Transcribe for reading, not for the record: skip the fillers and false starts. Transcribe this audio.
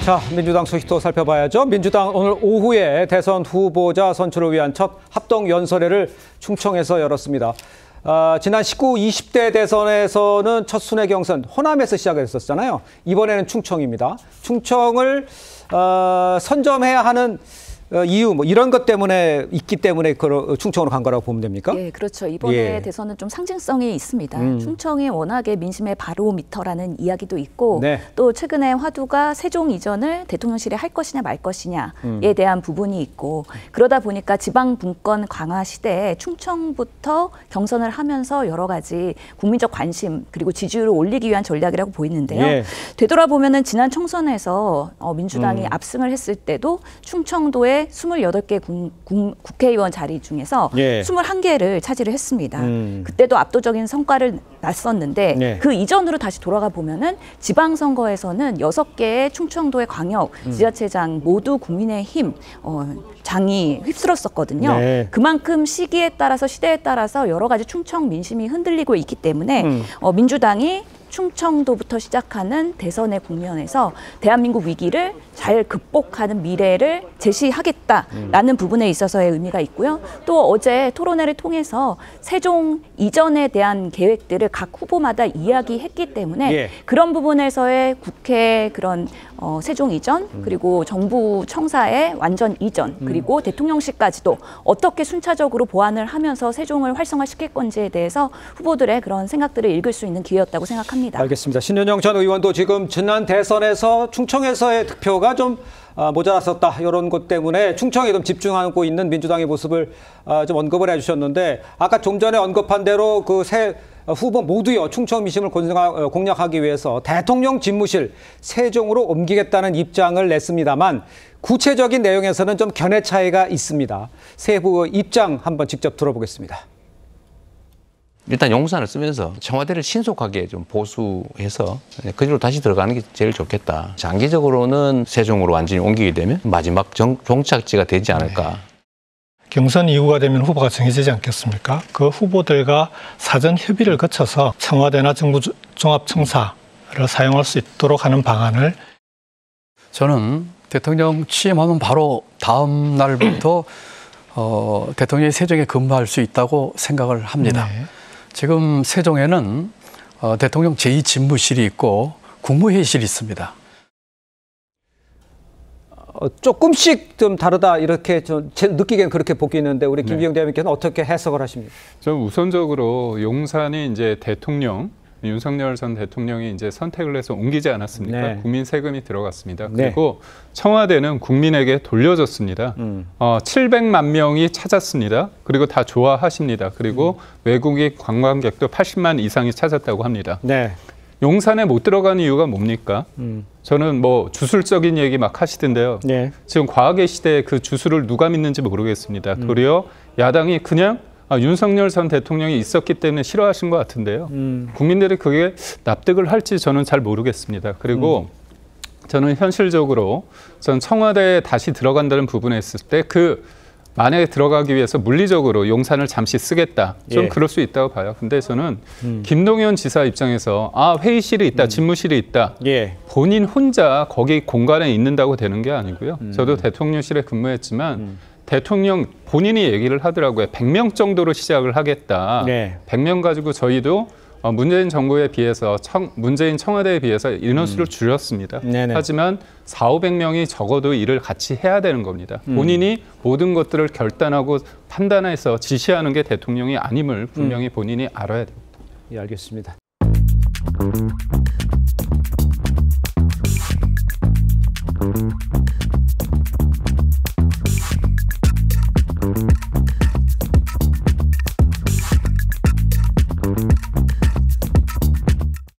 자, 민주당 소식도 살펴봐야죠. 민주당 오늘 오후에 대선 후보자 선출을 위한 첫 합동 연설회를 충청에서 열었습니다. 지난 19, 20대 대선에서는 첫 순회 경선 호남에서 시작을 했었잖아요. 이번에는 충청입니다. 충청을 선점해야 하는 이유 뭐 이런 것 때문에 있기 때문에 충청으로 간 거라고 보면 됩니까? 네, 그렇죠. 이번에 대선은 좀 상징성이 있습니다. 충청이 워낙에 민심의 바로미터라는 이야기도 있고 네. 또 최근에 화두가 세종 이전을 대통령실에 할 것이냐 말 것이냐에 대한 부분이 있고 그러다 보니까 지방 분권 강화 시대에 충청부터 경선을 하면서 여러 가지 국민적 관심 그리고 지지율을 올리기 위한 전략이라고 보이는데요. 예. 되돌아보면은 지난 총선에서 민주당이 압승을 했을 때도 충청도에 28개 국회의원 자리 중에서 21개를 차지를 했습니다. 그때도 압도적인 성과를 났었는데 그 이전으로 다시 돌아가 보면은 지방선거에서는 6개의 충청도의 광역 지자체장 모두 국민의힘 장이 휩쓸었었거든요. 그만큼 시기에 따라서 시대에 따라서 여러 가지 충청 민심이 흔들리고 있기 때문에 민주당이 충청도부터 시작하는 대선의 국면에서 대한민국 위기를 잘 극복하는 미래를 제시하겠다라는 부분에 있어서의 의미가 있고요. 또 어제 토론회를 통해서 세종 이전에 대한 계획들을 각 후보마다 이야기했기 때문에 그런 부분에서의 국회 그런 세종 이전 그리고 정부 청사의 완전 이전 그리고 대통령실까지도 어떻게 순차적으로 보완을 하면서 세종을 활성화시킬 건지에 대해서 후보들의 그런 생각들을 읽을 수 있는 기회였다고 생각합니다. 알겠습니다. 신현영 전 의원도 지금 지난 대선에서 충청에서의 득표가 좀 모자랐었다. 이런 것 때문에 충청에 좀 집중하고 있는 민주당의 모습을 좀 언급을 해주셨는데 아까 좀 전에 언급한 대로 그 세 후보 모두요 충청 민심을 공략하기 위해서 대통령 집무실 세종으로 옮기겠다는 입장을 냈습니다만 구체적인 내용에서는 좀 견해 차이가 있습니다. 세 후보의 입장 한번 직접 들어보겠습니다. 일단 용산을 쓰면서 청와대를 신속하게 좀 보수해서 그대로 다시 들어가는 게 제일 좋겠다. 장기적으로는 세종으로 완전히 옮기게 되면 마지막 종착지가 되지 않을까. 경선 이후가 되면 후보가 정해지지 않겠습니까? 그 후보들과 사전 협의를 거쳐서 청와대나 정부 종합청사를 사용할 수 있도록 하는 방안을 저는 대통령 취임하면 바로 다음 날부터 대통령이 세종에 근무할 수 있다고 생각을 합니다. 지금 세종에는 대통령 제2집무실이 있고 국무회의실이 있습니다. 조금씩 좀 다르다 이렇게 좀 느끼기에는 그렇게 보이는데 우리 김기영 대변인께서는 어떻게 해석을 하십니까? 저는 우선적으로 용산이 이제 대통령 윤석열 전 대통령이 이제 선택을 해서 옮기지 않았습니까? 국민 세금이 들어갔습니다. 그리고 청와대는 국민에게 돌려줬습니다. 700만 명이 찾았습니다. 그리고 다 좋아하십니다. 그리고 외국인 관광객도 80만 이상이 찾았다고 합니다. 용산에 못 들어간 이유가 뭡니까? 저는 뭐 주술적인 얘기 막 하시던데요. 지금 과학의 시대에 그 주술을 누가 믿는지 모르겠습니다. 도리어 야당이 그냥 윤석열 전 대통령이 있었기 때문에 싫어하신 것 같은데요. 국민들이 그게 납득을 할지 저는 잘 모르겠습니다. 그리고 저는 현실적으로 전 청와대에 다시 들어간다는 부분에 있을 때 만약에 들어가기 위해서 물리적으로 용산을 잠시 쓰겠다. 좀 그럴 수 있다고 봐요. 근데 저는 김동연 지사 입장에서 회의실이 있다, 집무실이 있다. 본인 혼자 거기 공간에 있는다고 되는 게 아니고요. 저도 대통령실에 근무했지만 대통령 본인이 얘기를 하더라고요. 100명 정도로 시작을 하겠다. 100명 가지고 저희도 문재인 정부에 비해서 문재인 청와대에 비해서 인원수를 줄였습니다. 하지만 400~500명이 적어도 일을 같이 해야 되는 겁니다. 본인이 모든 것들을 결단하고 판단해서 지시하는 게 대통령이 아님을 분명히 본인이 알아야 됩니다. 예, 알겠습니다.